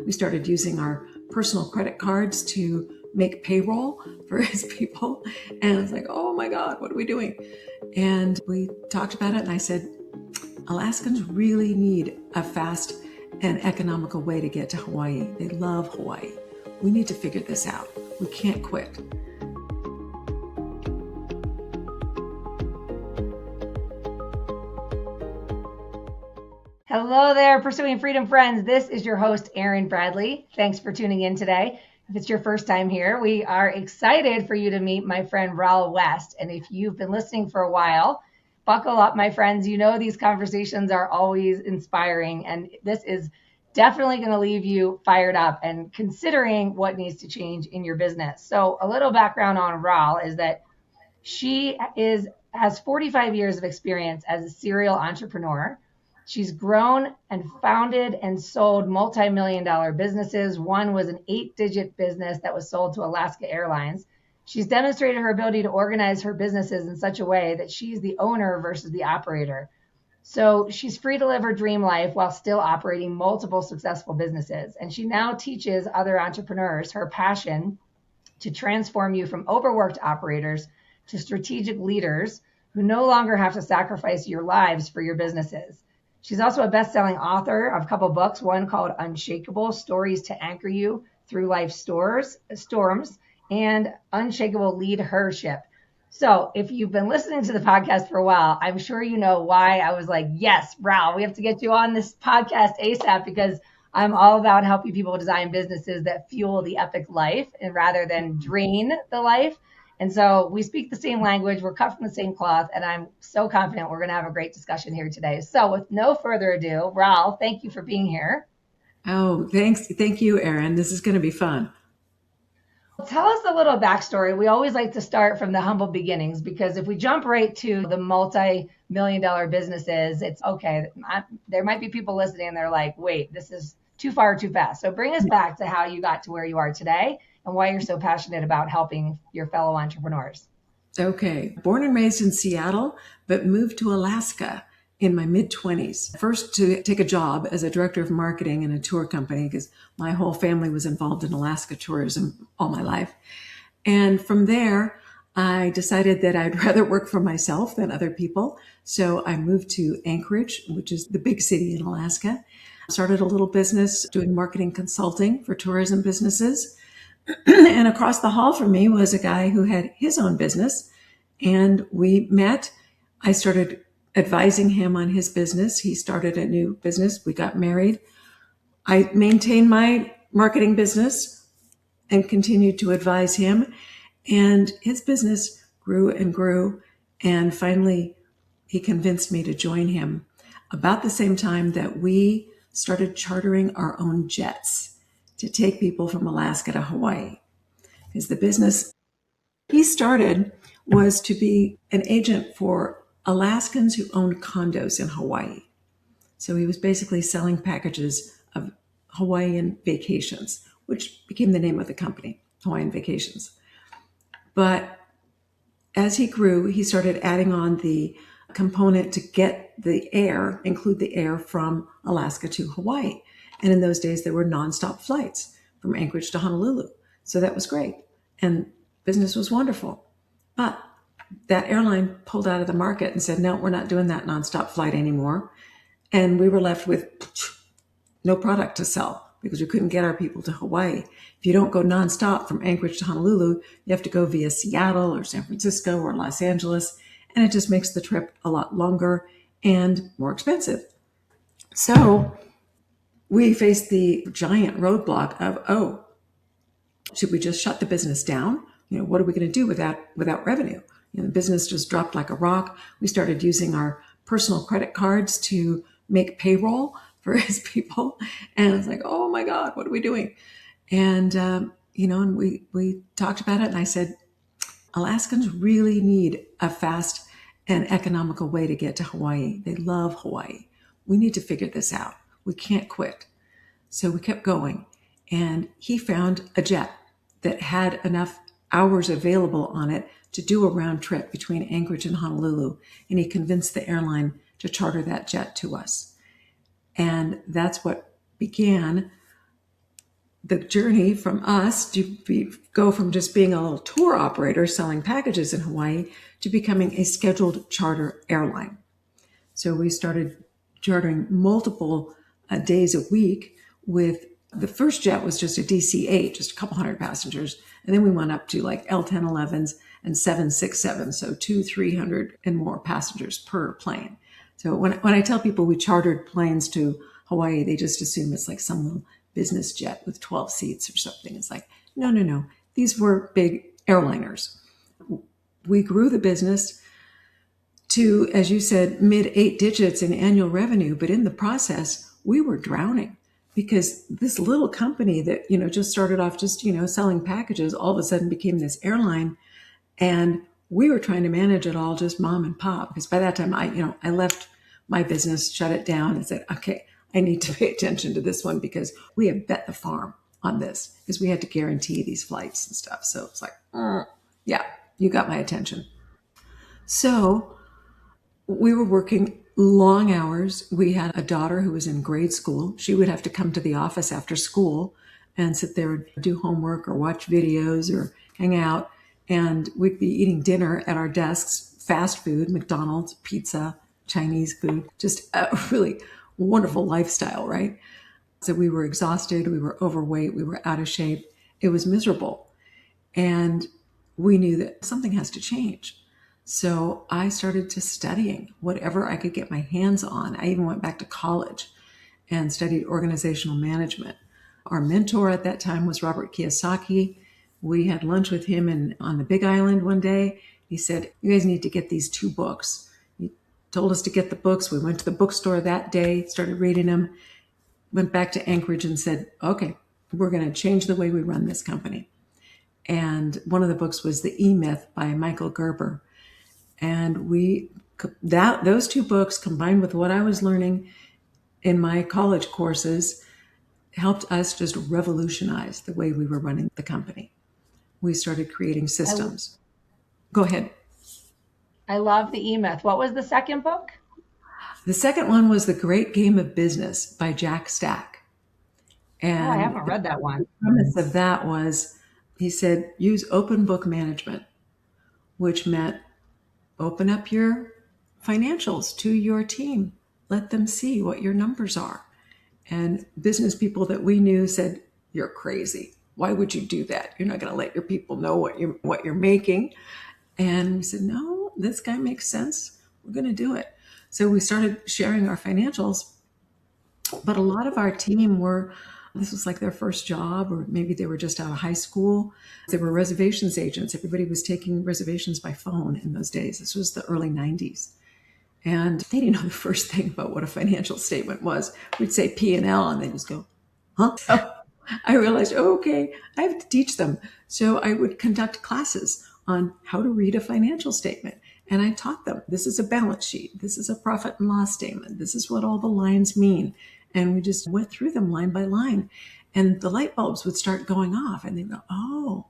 we started using our personal credit cards to make payroll for his people. And I was like, oh my God, what are we doing? And we talked about it, and I said, Alaskans really need a fast and economical way to get to Hawaii. They love Hawaii. We need to figure this out. We can't quit. Hello there, Pursuing Freedom friends. This is your host, Erin Bradley. Thanks for tuning in today. If it's your first time here, we are excited for you to meet my friend Ral West. And if you've been listening for a while, buckle up, my friends. You know these conversations are always inspiring, and this is definitely going to leave you fired up and considering what needs to change in your business. So a little background on Ral is that she has 45 years of experience as a serial entrepreneur. She's grown and founded and sold multi-million-dollar businesses. One was an 8-digit business that was sold to Alaska Airlines. She's demonstrated her ability to organize her businesses in such a way that she's the owner versus the operator. So she's free to live her dream life while still operating multiple successful businesses. And she now teaches other entrepreneurs her passion to transform you from overworked operators to strategic leaders who no longer have to sacrifice your lives for your businesses. She's also a best-selling author of a couple books, one called Unshakable, Stories to Anchor You Through Life's Storms, and Unshakable Leadership. So if you've been listening to the podcast for a while, I'm sure you know why I was like, yes, Ral, we have to get you on this podcast ASAP, because I'm all about helping people design businesses that fuel the epic life and rather than drain the life. And so we speak the same language, we're cut from the same cloth, and I'm so confident we're going to have a great discussion here today. So with no further ado, Ral, thank you for being here. Oh, thanks. Thank you, Erin. This is going to be fun. Tell us a little backstory. We always like to start from the humble beginnings, because if we jump right to the multi-million-dollar businesses, it's okay. There might be people listening and they're like, wait, this is too far, too fast. So bring us back to how you got to where you are today and why you're so passionate about helping your fellow entrepreneurs. Okay. Born and raised in Seattle, but moved to Alaska in my mid-20s. First to take a job as a director of marketing in a tour company, because my whole family was involved in Alaska tourism all my life. And from there, I decided that I'd rather work for myself than other people. So I moved to Anchorage, which is the big city in Alaska. Started a little business doing marketing consulting for tourism businesses. And across the hall from me was a guy who had his own business, and we met. I started advising him on his business. He started a new business. We got married. I maintained my marketing business and continued to advise him, and his business grew and grew. And finally, he convinced me to join him about the same time that we started chartering our own jets to take people from Alaska to Hawaii. Because the business he started was to be an agent for Alaskans who owned condos in Hawaii. So he was basically selling packages of Hawaiian vacations, which became the name of the company, Hawaiian Vacations. But as he grew, he started adding on the component to get the air, include the air from Alaska to Hawaii. And in those days, there were nonstop flights from Anchorage to Honolulu. So that was great. And business was wonderful. But that airline pulled out of the market and said, no, we're not doing that nonstop flight anymore. And we were left with no product to sell because we couldn't get our people to Hawaii. If you don't go nonstop from Anchorage to Honolulu, you have to go via Seattle or San Francisco or Los Angeles. And it just makes the trip a lot longer and more expensive. So we faced the giant roadblock of, should we just shut the business down? What are we going to do without revenue? The business just dropped like a rock. We started using our personal credit cards to make payroll for his people. And I was like, oh my God, what are we doing? And, and we talked about it, and I said, Alaskans really need a fast and economical way to get to Hawaii. They love Hawaii. We need to figure this out. We can't quit. So we kept going, and he found a jet that had enough hours available on it to do a round trip between Anchorage and Honolulu. And he convinced the airline to charter that jet to us. And that's what began the journey from us go from just being a little tour operator selling packages in Hawaii to becoming a scheduled charter airline. So we started chartering multiple days a week with the first jet was just a DC-8, just a couple hundred passengers. And then we went up to like L-1011s and 767s, so 300 and more passengers per plane. So when I tell people we chartered planes to Hawaii, they just assume it's like some little business jet with 12 seats or something. It's like, no. These were big airliners. We grew the business to, as you said, mid 8 digits in annual revenue. But in the process, we were drowning because this little company that, just started off just, selling packages, all of a sudden became this airline. And we were trying to manage it all just mom and pop. Because by that time, I left my business, shut it down and said, okay, I need to pay attention to this one because we have bet the farm on this because we had to guarantee these flights and stuff. So it's like, yeah, you got my attention. So we were working long hours. We had a daughter who was in grade school. She would have to come to the office after school and sit there and do homework or watch videos or hang out. And we'd be eating dinner at our desks, fast food, McDonald's, pizza, Chinese food, just a really wonderful lifestyle, right? So we were exhausted, we were overweight, we were out of shape. It was miserable. And we knew that something has to change. So I started to studying whatever I could get my hands on. I even went back to college and studied organizational management. Our mentor at that time was Robert Kiyosaki. We had lunch with him on the Big Island one day. He said, you guys need to get these 2 books. He told us to get the books. We went to the bookstore that day, started reading them, went back to Anchorage and said, okay, we're going to change the way we run this company. And one of the books was The E-Myth by Michael Gerber. And those 2 books combined with what I was learning in my college courses helped us just revolutionize the way we were running the company. We started creating systems. Go ahead. I love The E-Myth. What was the second book? The second one was The Great Game of Business by Jack Stack. And I haven't read that one. The premise of that was, he said, use open book management, which meant open up your financials to your team. Let them see what your numbers are. And business people that we knew said, you're crazy. Why would you do that? You're not going to let your people know what you're making. And we said, no, this guy makes sense. We're going to do it. So we started sharing our financials. But a lot of our team this was like their first job, or maybe they were just out of high school. They were reservations agents. Everybody was taking reservations by phone in those days. This was the early 90s. And they didn't know the first thing about what a financial statement was. We'd say P&L, and they just go, huh? So I realized, okay, I have to teach them. So I would conduct classes on how to read a financial statement. And I taught them, this is a balance sheet. This is a profit and loss statement. This is what all the lines mean. And we just went through them line by line. And the light bulbs would start going off. And they'd go, oh.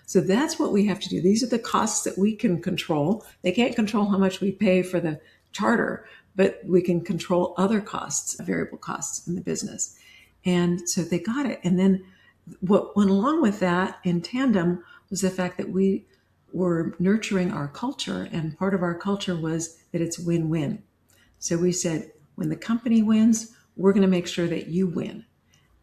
So that's what we have to do. These are the costs that we can control. They can't control how much we pay for the charter, but we can control other costs, variable costs in the business. And so they got it. And then what went along with that in tandem was the fact that we were nurturing our culture. And part of our culture was that it's win-win. So we said, when the company wins, we're going to make sure that you win.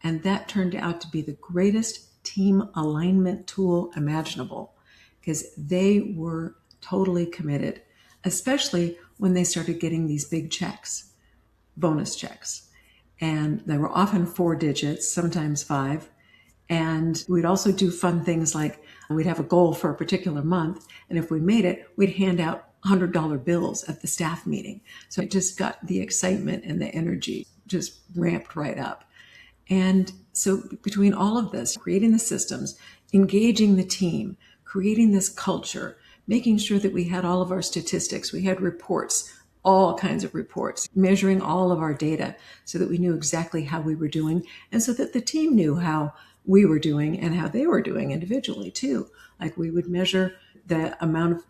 And that turned out to be the greatest team alignment tool imaginable, because they were totally committed, especially when they started getting these big checks, bonus checks. And they were often 4 digits, sometimes 5. And we'd also do fun things like we'd have a goal for a particular month. And if we made it, we'd hand out $100 bills at the staff meeting. So it just got the excitement and the energy just ramped right up. And so between all of this, creating the systems, engaging the team, creating this culture, making sure that we had all of our statistics, we had reports, all kinds of reports, measuring all of our data so that we knew exactly how we were doing, and so that the team knew how we were doing and how they were doing individually too. Like we would measure the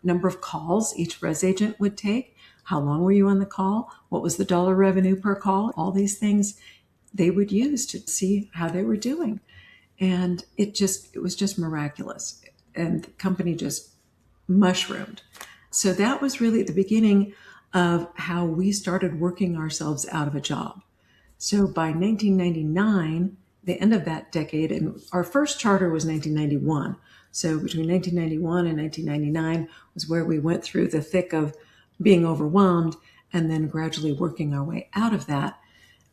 number of calls each res agent would take. How long were you on the call? What was the dollar revenue per call? All these things they would use to see how they were doing. And it was just miraculous. And the company just mushroomed. So that was really the beginning of how we started working ourselves out of a job. So by 1999, the end of that decade, and our first charter was 1991. So between 1991 and 1999 was where we went through the thick of being overwhelmed and then gradually working our way out of that.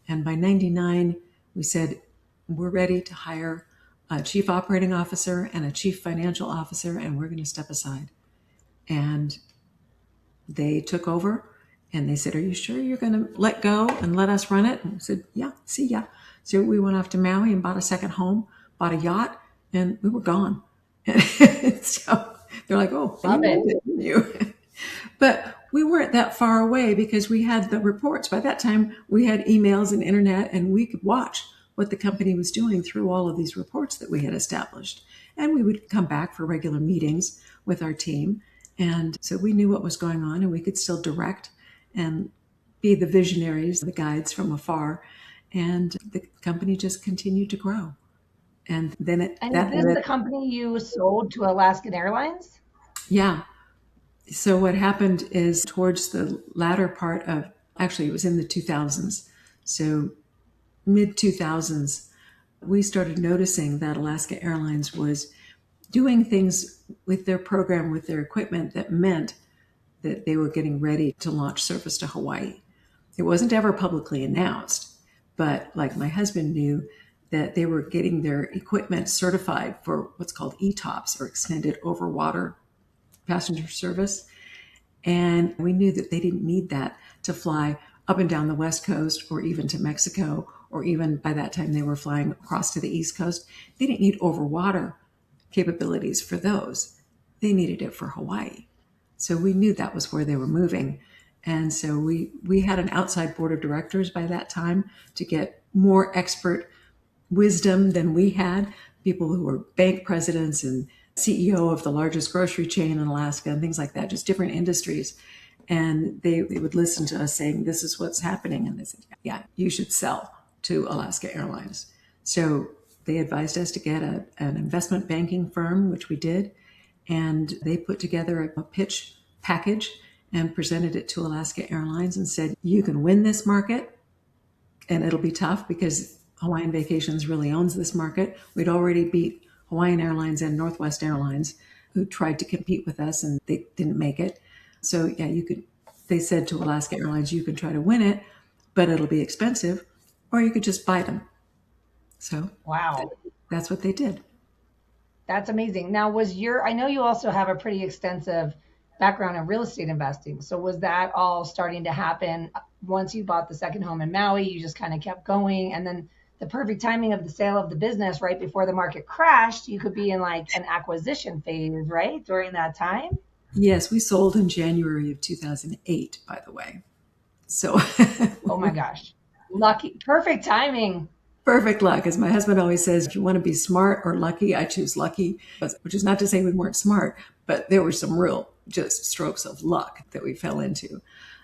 And by 99, we said, we're ready to hire a chief operating officer and a chief financial officer, and we're going to step aside. And they took over and they said, are you sure you're going to let go and let us run it? And we said, yeah, see ya. So we went off to Maui and bought a second home, bought a yacht, and we were gone. So they're like, oh, Love it. you. But we weren't that far away because we had the reports. By that time, we had emails and internet, and we could watch what the company was doing through all of these reports that we had established. And we would come back for regular meetings with our team. And so we knew what was going on, and we could still direct and be the visionaries, the guides from afar. And the company just continued to grow. And then And is this the company you sold to Alaska Airlines? Yeah. So what happened is towards the latter part of, actually, it was in the 2000s. So mid 2000s, we started noticing that Alaska Airlines was doing things with their program, with their equipment, that meant that they were getting ready to launch service to Hawaii. It wasn't ever publicly announced, but like my husband knew that they were getting their equipment certified for what's called ETOPS, or extended over water passenger service. And we knew that they didn't need that to fly up and down the West Coast, or even to Mexico, or even by that time they were flying across to the East Coast. They didn't need over water capabilities for those. They needed it for Hawaii. So we knew that was where they were moving. And so we had an outside board of directors by that time to get more expert wisdom than we had, people who were bank presidents and CEO of the largest grocery chain in Alaska and things like that, just different industries. And they would listen to us saying, this is what's happening. And they said, yeah, you should sell to Alaska Airlines. So they advised us to get an investment banking firm, which we did. And they put together a pitch package and presented it to Alaska Airlines and said, you can win this market, and it'll be tough because Hawaiian Vacations really owns this market. We'd already beat Hawaiian Airlines and Northwest Airlines, who tried to compete with us, and they didn't make it. So yeah, they said to Alaska Airlines, you can try to win it, but it'll be expensive, or you could just buy them. So wow, that's what they did. That's amazing. Now, I know you also have a pretty extensive background in real estate investing. So was that all starting to happen once you bought the second home in Maui? You just kind of kept going, and then the perfect timing of the sale of the business right before the market crashed, you could be in like an acquisition phase, right? During that time? Yes, we sold in January of 2008, by the way. So Oh my gosh. Lucky. Perfect timing. perfect luck. As my husband always says, if you want to be smart or lucky, I choose lucky, which is not to say we weren't smart, but there were some real just strokes of luck that we fell into.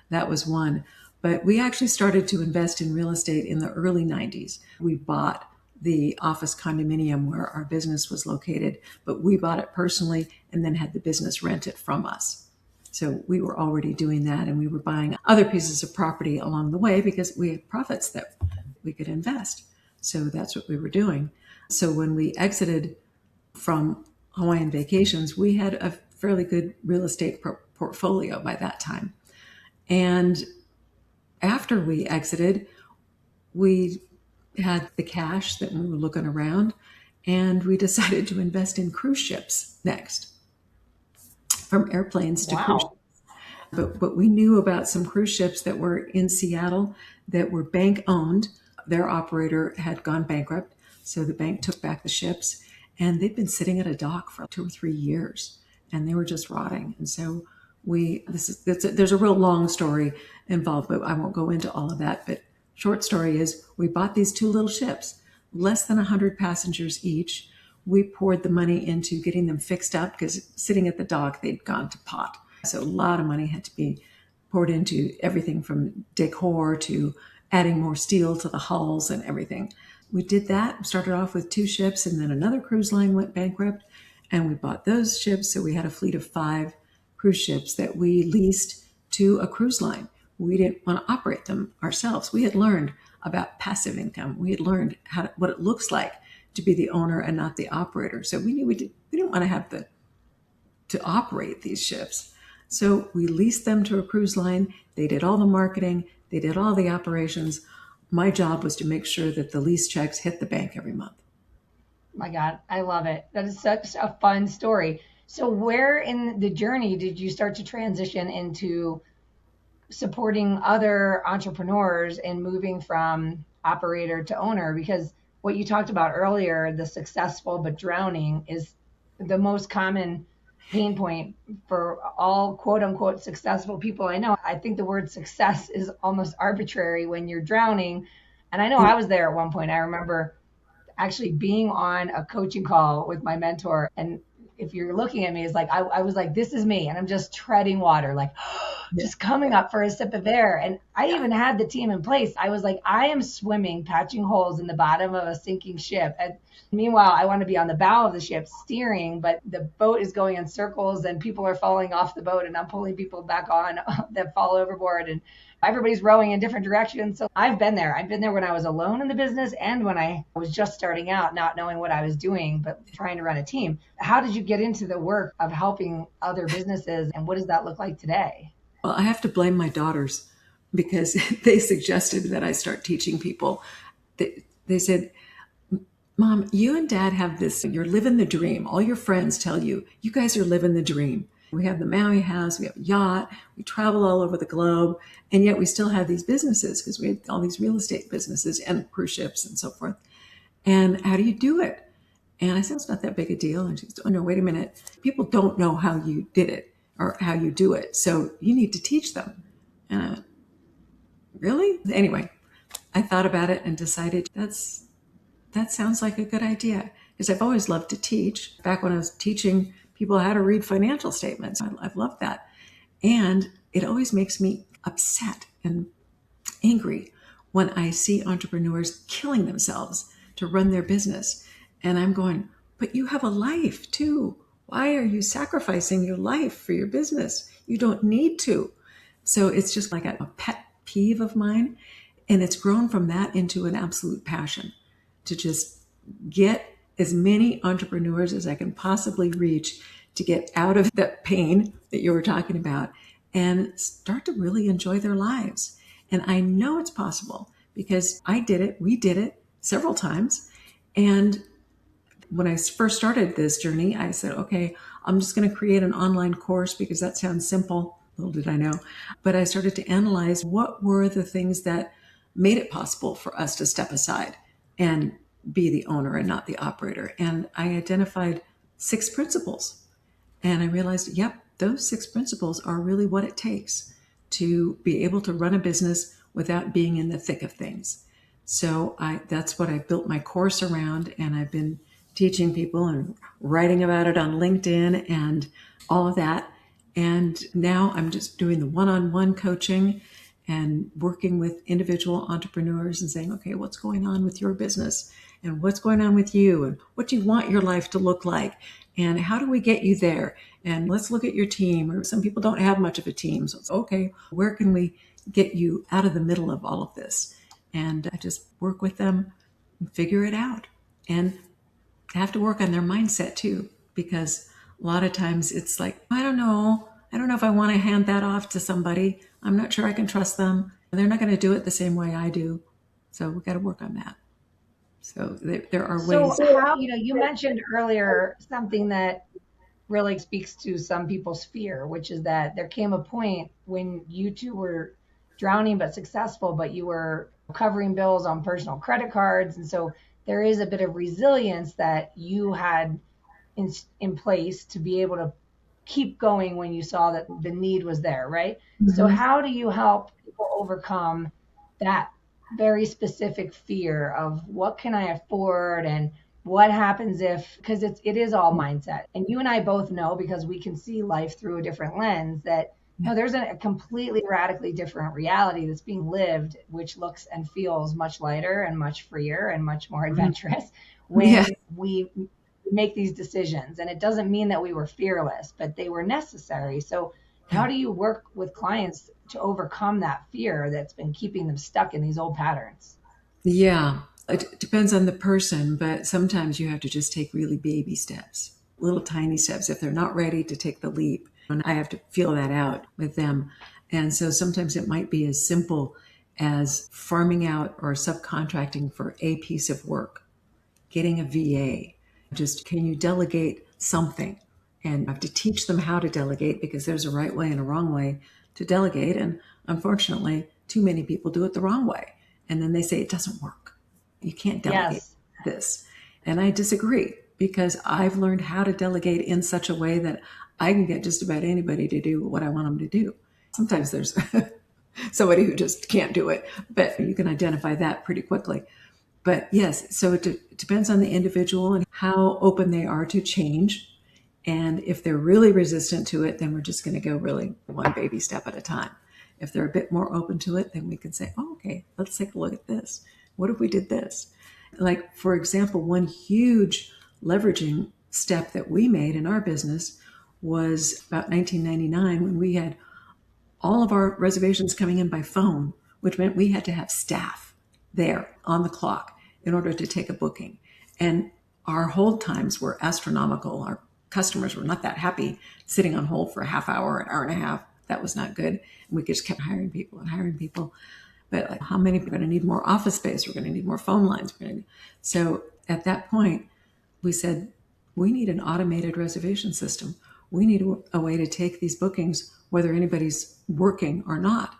That was one. But we actually started to invest in real estate in the early 90s. We bought the office condominium where our business was located, but we bought it personally and then had the business rent it from us. So we were already doing that, and we were buying other pieces of property along the way because we had profits that we could invest. So that's what we were doing. So when we exited from Hawaiian Vacations, we had a fairly good real estate portfolio by that time. And after we exited, we had the cash that we were looking around, and we decided to invest in cruise ships next, from airplanes to cruise ships. But we knew about some cruise ships that were in Seattle that were bank owned. Their operator had gone bankrupt, so the bank took back the ships, and they'd been sitting at a dock for 2 or 3 years, and they were just rotting. And so there's a real long story involved, but I won't go into all of that. But short story is, we bought these 2 little ships, less than 100 passengers each. We poured the money into getting them fixed up because sitting at the dock, they'd gone to pot. So a lot of money had to be poured into everything from decor to adding more steel to the hulls and everything. we did that. Started off with 2 ships, and then another cruise line went bankrupt, and we bought those ships. So we had a fleet of 5 cruise ships that we leased to a cruise line. We didn't want to operate them ourselves. We had learned about passive income. We had learned what it looks like to be the owner and not the operator. So we knew we didn't want to have to operate these ships. So we leased them to a cruise line. They did all the marketing. They did all the operations. My job was to make sure that the lease checks hit the bank every month. My God, I love it. That is such a fun story. So where in the journey did you start to transition into supporting other entrepreneurs and moving from operator to owner? Because what you talked about earlier, the successful but drowning, is the most common pain point for all quote unquote successful people I know. I think the word success is almost arbitrary when you're drowning. And I know I was there at one point. I remember actually being on a coaching call with my mentor. And if you're looking at me, it's like, I was like, this is me. And I'm just treading water, like just coming up for a sip of air. And I even had the team in place. I was like, I am swimming, patching holes in the bottom of a sinking ship. And meanwhile, I want to be on the bow of the ship steering, but the boat is going in circles and people are falling off the boat and I'm pulling people back on that fall overboard. And everybody's rowing in different directions. So I've been there. I've been there when I was alone in the business and when I was just starting out, not knowing what I was doing, but trying to run a team. How did you get into the work of helping other businesses, and what does that look like today? Well, I have to blame my daughters because they suggested that I start teaching people. They said, Mom, you and Dad have this, you're living the dream. All your friends tell you, you guys are living the dream. We have the Maui house, we have a yacht, we travel all over the globe, and yet we still have these businesses because we have all these real estate businesses and cruise ships and so forth. And how do you do it? And I said, it's not that big a deal. And she goes, oh no, wait a minute. People don't know how you did it or how you do it. So you need to teach them. And I went, really? Anyway, I thought about it and decided that sounds like a good idea because I've always loved to teach. Back when I was teaching people how to read financial statements, I've loved that. And it always makes me upset and angry when I see entrepreneurs killing themselves to run their business. And I'm going, but you have a life too. Why are you sacrificing your life for your business? You don't need to. So it's just like a pet peeve of mine. And it's grown from that into an absolute passion to just get as many entrepreneurs as I can possibly reach to get out of that pain that you were talking about and start to really enjoy their lives. And I know it's possible because I did it. We did it several times. And when I first started this journey, I said, okay, I'm just going to create an online course because that sounds simple. Little did I know. But I started to analyze what were the things that made it possible for us to step aside and be the owner and not the operator. And I identified 6 principles. And I realized, yep, those 6 principles are really what it takes to be able to run a business without being in the thick of things. So that's what I built my course around. And I've been teaching people and writing about it on LinkedIn and all of that. And now I'm just doing the one-on-one coaching and working with individual entrepreneurs and saying, okay, what's going on with your business and what's going on with you and what do you want your life to look like and how do we get you there? And let's look at your team. Or some people don't have much of a team. So it's okay, where can we get you out of the middle of all of this? And I just work with them and figure it out. And I have to work on their mindset too, because a lot of times it's like, I don't know if I want to hand that off to somebody. I'm not sure I can trust them. They're not going to do it the same way I do. So we've got to work on that. So there are ways. So how, you mentioned earlier something that really speaks to some people's fear, which is that there came a point when you two were drowning but successful, but you were covering bills on personal credit cards. And so there is a bit of resilience that you had in place to be able to keep going when you saw that the need was there, right? Mm-hmm. So how do you help people overcome that very specific fear of what can I afford and what happens if, because it is all mindset. And you and I both know, because we can see life through a different lens, that No, there's a completely radically different reality that's being lived, which looks and feels much lighter and much freer and much more Mhm. adventurous Yeah. when we make these decisions. And it doesn't mean that we were fearless, but they were necessary. So, how Yeah. do you work with clients to overcome that fear that's been keeping them stuck in these old patterns? Yeah. It depends on the person, but sometimes you have to just take really baby steps, little tiny steps if they're not ready to take the leap. And I have to feel that out with them. And so sometimes it might be as simple as farming out or subcontracting for a piece of work, getting a VA. Just can you delegate something? And I have to teach them how to delegate because there's a right way and a wrong way to delegate. And unfortunately, too many people do it the wrong way. And then they say it doesn't work. You can't delegate Yes. this. And I disagree because I've learned how to delegate in such a way that I can get just about anybody to do what I want them to do. Sometimes there's somebody who just can't do it, but you can identify that pretty quickly. But yes, so it depends on the individual and how open they are to change. And if they're really resistant to it, then we're just going to go really one baby step at a time. If they're a bit more open to it, then we can say, oh, okay, let's take a look at this. What if we did this? Like, for example, one huge leveraging step that we made in our business was about 1999 when we had all of our reservations coming in by phone, which meant we had to have staff there on the clock in order to take a booking. And our hold times were astronomical. Our customers were not that happy sitting on hold for a half hour, an hour and a half. That was not good. And we just kept hiring people and hiring people. But like, how many people are going to need more office space? We're going to need more phone lines. So at that point, we said, we need an automated reservation system. We need a way to take these bookings, whether anybody's working or not.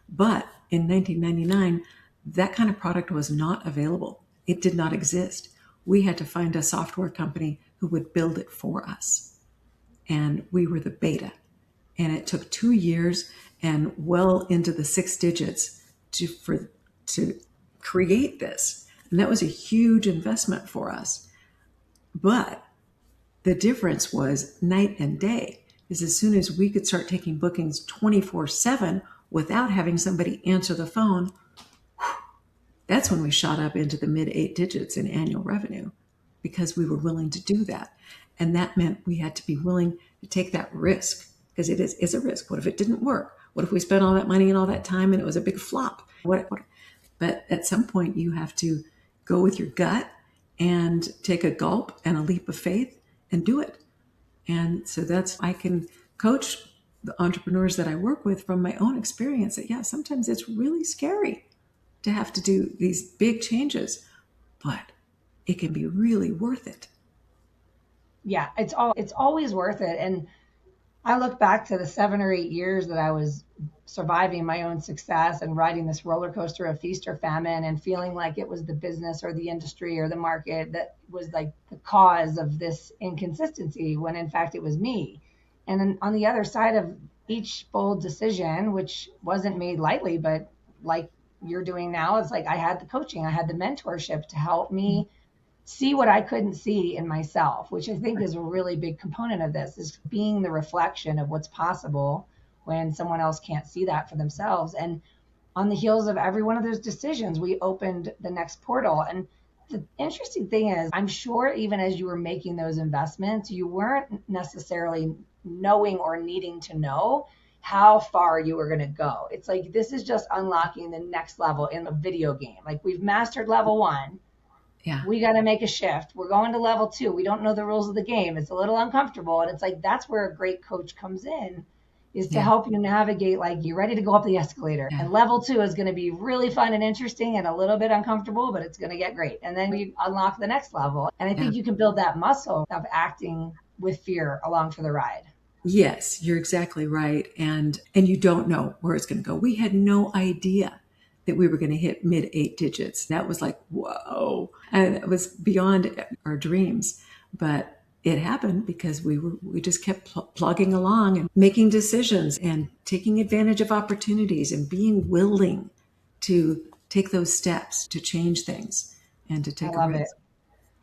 But in 1999, that kind of product was not available. It did not exist. We had to find a software company who would build it for us. And we were the beta. And it took 2 years and well into the six digits to create this. And that was a huge investment for us. But the difference was night and day, is as soon as we could start taking bookings 24/7 without having somebody answer the phone, that's when we shot up into the mid eight digits in annual revenue because we were willing to do that. And that meant we had to be willing to take that risk because it's a risk. What if it didn't work? What if we spent all that money and all that time and it was a big flop? But at some point, you have to go with your gut and take a gulp and a leap of faith and do it. And so I can coach the entrepreneurs that I work with from my own experience that, yeah, sometimes it's really scary to have to do these big changes, but it can be really worth it. Yeah, it's always worth it. And I look back to the 7 or 8 years that I was surviving my own success and riding this roller coaster of feast or famine and feeling like it was the business or the industry or the market that was like the cause of this inconsistency when in fact it was me. And then on the other side of each bold decision, which wasn't made lightly, but like you're doing now, it's like I had the coaching, I had the mentorship to help me see what I couldn't see in myself, which I think is a really big component of this, is being the reflection of what's possible when someone else can't see that for themselves. And on the heels of every one of those decisions, we opened the next portal. And the interesting thing is, I'm sure even as you were making those investments, you weren't necessarily knowing or needing to know how far you were going to go. It's like this is just unlocking the next level in a video game. Like we've mastered level one, Yeah. we got to make a shift. We're going to level two. We don't know the rules of the game. It's a little uncomfortable. And it's like, that's where a great coach comes in, is to Yeah. help you navigate, like you're ready to go up the escalator. Yeah. And level two is going to be really fun and interesting and a little bit uncomfortable, but it's going to get great. And then we unlock the next level. And I Yeah. think you can build that muscle of acting with fear along for the ride. Yes, you're exactly right. And you don't know where it's going to go. We had no idea that we were going to hit mid eight digits. That was like, whoa. And it was beyond our dreams. But it happened because we just kept plugging along and making decisions and taking advantage of opportunities and being willing to take those steps to change things and to I take a love it. risk.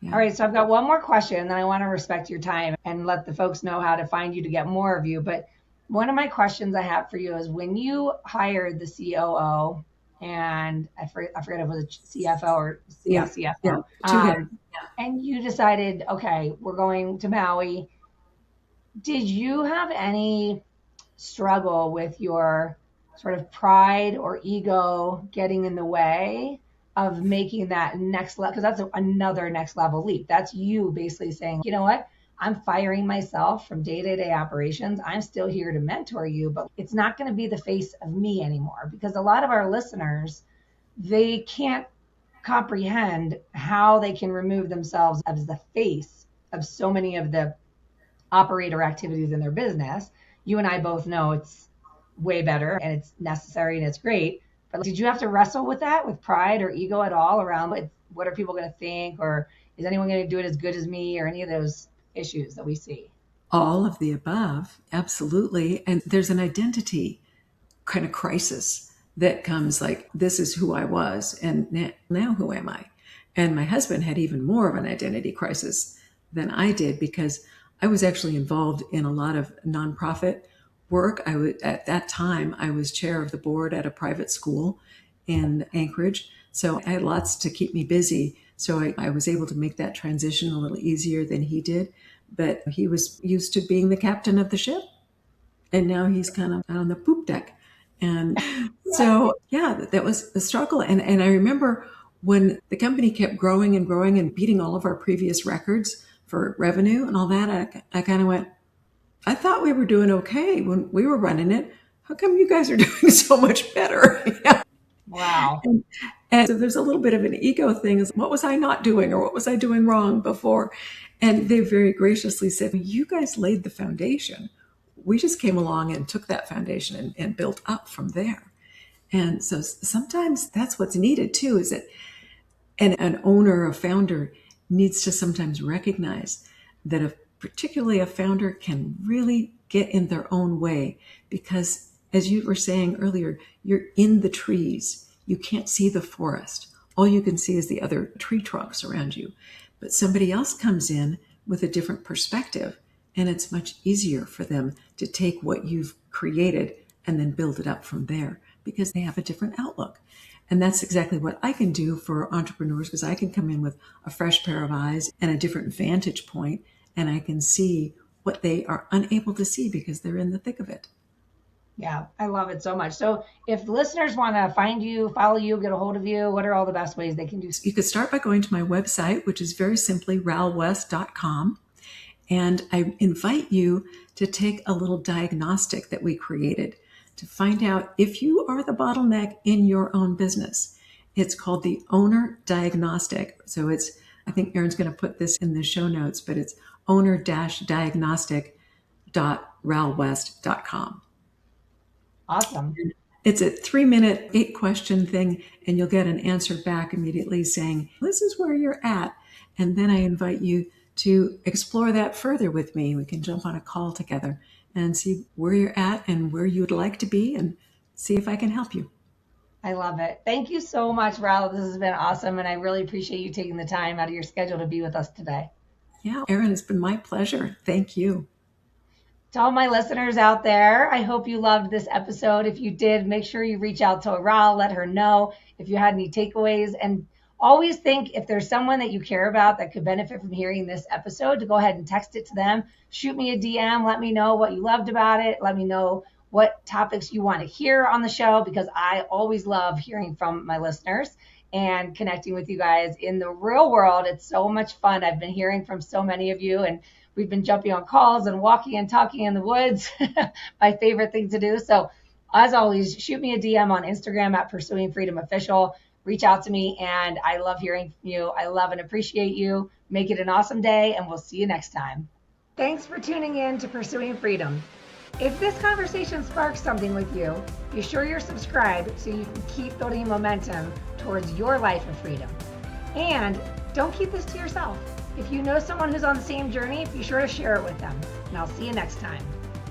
All Yeah. right, so I've got one more question, and then I want to respect your time and let the folks know how to find you to get more of you. But One of my questions I have for you is when you hired the COO, and I forget if it was a CFO or Yeah, yeah, CFO, two heads. and you decided, okay, we're going to Maui. Did you have any struggle with your sort of pride or ego getting in the way of making that next level? Because that's another next level leap. That's you basically saying, you know what? I'm firing myself from day-to-day operations. I'm still here to mentor you, but it's not going to be the face of me anymore. Because a lot of our listeners, they can't comprehend how they can remove themselves as the face of so many of the operator activities in their business. You and I both know it's way better and it's necessary and it's great. But did you have to wrestle with that, with pride or ego at all around what are people going to think, or is anyone going to do it as good as me, or any of those issues that we see? All of the above, absolutely. And there's an identity kind of crisis that comes like, this is who I was, and now who am I? And my husband had even more of an identity crisis than I did because I was actually involved in a lot of nonprofit work. At that time, I was chair of the board at a private school in Anchorage. So I had lots to keep me busy. So I was able to make that transition a little easier than he did. But he was used to being the captain of the ship. And now he's kind of out on the poop deck. And so, yeah, that was a struggle. And I remember when the company kept growing and growing and beating all of our previous records for revenue and all that, I kind of went, I thought we were doing okay when we were running it. How come you guys are doing so much better? Wow. And so there's a little bit of an ego thing. Is what was I not doing or what was I doing wrong before? And they very graciously said, you guys laid the foundation. We just came along and took that foundation and built up from there. And so sometimes that's what's needed too, is that an owner, a founder needs to sometimes recognize that particularly a founder can really get in their own way because, as you were saying earlier, you're in the trees. You can't see the forest. All you can see is the other tree trunks around you. But somebody else comes in with a different perspective, and it's much easier for them to take what you've created and then build it up from there because they have a different outlook. And that's exactly what I can do for entrepreneurs because I can come in with a fresh pair of eyes and a different vantage point, and I can see what they are unable to see because they're in the thick of it. Yeah, I love it so much. So if listeners want to find you, follow you, get a hold of you, what are all the best ways they can do? You could start by going to my website, which is very simply ralwest.com. And I invite you to take a little diagnostic that we created to find out if you are the bottleneck in your own business. It's called the Owner Diagnostic. So I think Erin's going to put this in the show notes, but it's owner-diagnostic.ralwest.com. Awesome. It's a 3-minute, 8-question thing, and you'll get an answer back immediately saying, this is where you're at. And then I invite you to explore that further with me. We can jump on a call together and see where you're at and where you'd like to be and see if I can help you. I love it. Thank you so much, Ral. This has been awesome, and I really appreciate you taking the time out of your schedule to be with us today. Yeah, Erin, it's been my pleasure. Thank you. To all my listeners out there, I hope you loved this episode. If you did, make sure you reach out to Ral, let her know if you had any takeaways, and always think if there's someone that you care about that could benefit from hearing this episode, to go ahead and text it to them. Shoot me a DM. Let me know what you loved about it. Let me know what topics you want to hear on the show, because I always love hearing from my listeners and connecting with you guys in the real world. It's so much fun. I've been hearing from so many of you, and we've been jumping on calls and walking and talking in the woods. My favorite thing to do. So as always, shoot me a DM on Instagram at Pursuing Freedom Official. Reach out to me, and I love hearing from you. I love and appreciate you. Make it an awesome day, and we'll see you next time. Thanks for tuning in to Pursuing Freedom. If this conversation sparks something with you, be sure you're subscribed so you can keep building momentum towards your life of freedom. And don't keep this to yourself. If you know someone who's on the same journey, be sure to share it with them. And I'll see you next time.